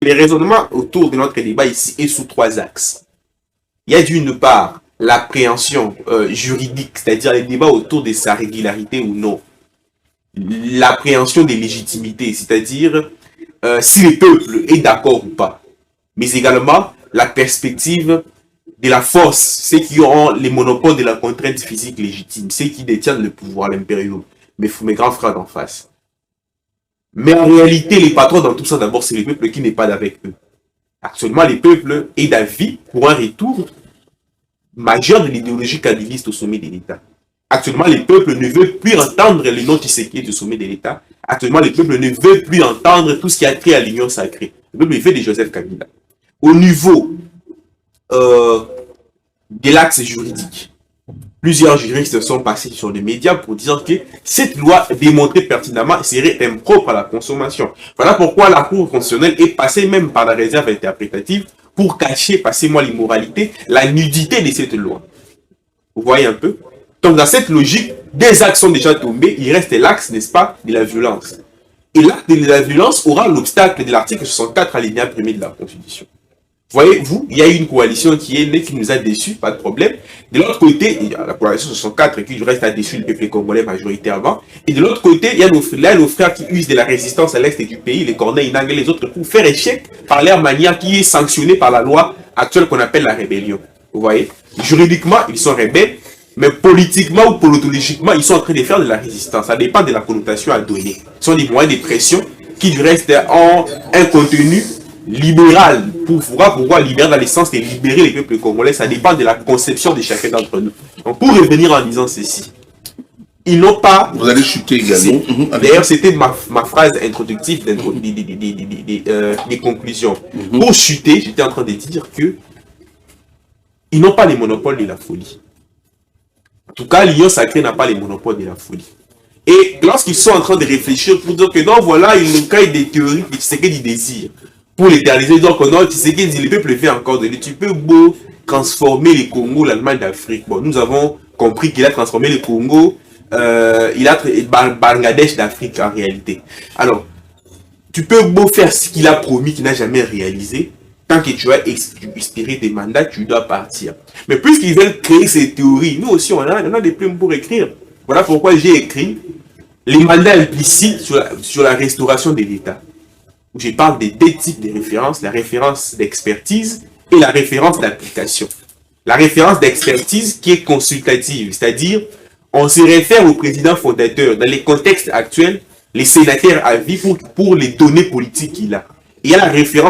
Le raisonnement autour de notre débat ici est sous 3 axes. Il y a d'une part l'appréhension juridique, c'est-à-dire les débats autour de sa régularité ou non. L'appréhension des légitimités, c'est-à-dire si le peuple est d'accord ou pas. Mais également la perspective de la force, ceux qui ont les monopoles de la contrainte physique légitime, ceux qui détiennent le pouvoir, l'impérium, mes grands frères d'en face. Mais en réalité, les patrons dans tout ça, d'abord, c'est le peuple qui n'est pas avec eux. Actuellement, le peuple est d'avis pour un retour majeur de l'idéologie kabylyste au sommet de l'État. Actuellement, le peuple ne veut plus entendre le nom Tshisekedi au sommet de l'État. Actuellement, le peuple ne veut plus entendre tout ce qui a trait à l'union sacrée. Le peuple veut de Joseph Kabila. Au niveau de l'axe juridique, plusieurs juristes sont passés sur les médias pour dire que cette loi démontrée pertinemment serait impropre à la consommation. Voilà pourquoi la Cour constitutionnelle est passée même par la réserve interprétative pour cacher, passez-moi l'immoralité, la nudité de cette loi. Vous voyez un peu? Donc dans cette logique, des axes sont déjà tombés, il reste l'axe, n'est-ce pas, de la violence. Et l'acte de la violence aura l'obstacle de l'article 64 alinéa 1er de la Constitution. Voyez-vous, il y a une coalition qui est née, qui nous a déçus, pas de problème. De l'autre côté, il y a la coalition 64 qui reste à déçu le peuple congolais majoritairement. Et de l'autre côté, il y a nos frères qui usent de la résistance à l'est du pays, les Corneilles, Nangue et les autres, pour faire échec par leur manière qui est sanctionnée par la loi actuelle qu'on appelle la rébellion. Vous voyez, juridiquement, ils sont rebelles, mais politiquement ou politologiquement, ils sont en train de faire de la résistance. Ça dépend de la connotation à donner. Ce sont des moyens de pression qui, du reste, ont un contenu libéral, pourquoi libéral dans le sens de libérer les peuples congolais, ça dépend de la conception de chacun d'entre nous. Donc pour revenir en disant ceci, ils n'ont pas... Vous allez chuter également. D'ailleurs, c'était ma phrase introductive des conclusions. Pour chuter, j'étais en train de dire que ils n'ont pas les monopoles de la folie. En tout cas, l'Union sacrée n'a pas les monopoles de la folie. Et lorsqu'ils sont en train de réfléchir pour dire que non, voilà, ils nous créent des théories, c'est que du désir. Pour l'éterniser, donc non, tu sais que le peuple fait encore de lui. Tu peux beau transformer les Congo, l'Allemagne d'Afrique. Bon, nous avons compris qu'il a transformé le Congo, il a Bangladesh d'Afrique en réalité. Alors, tu peux beau faire ce qu'il a promis, qu'il n'a jamais réalisé. Tant que tu as expiré tes mandats, tu dois partir. Mais puisqu'ils veulent créer ces théories, nous aussi, on a des plumes pour écrire. Voilà pourquoi j'ai écrit les mandats implicites sur la restauration de l'État. Où je parle des deux types de références, la référence d'expertise et la référence d'application. La référence d'expertise qui est consultative, c'est-à-dire on se réfère au président fondateur dans les contextes actuels, les sénateurs à vie pour les données politiques qu'il a. Et il y a la référence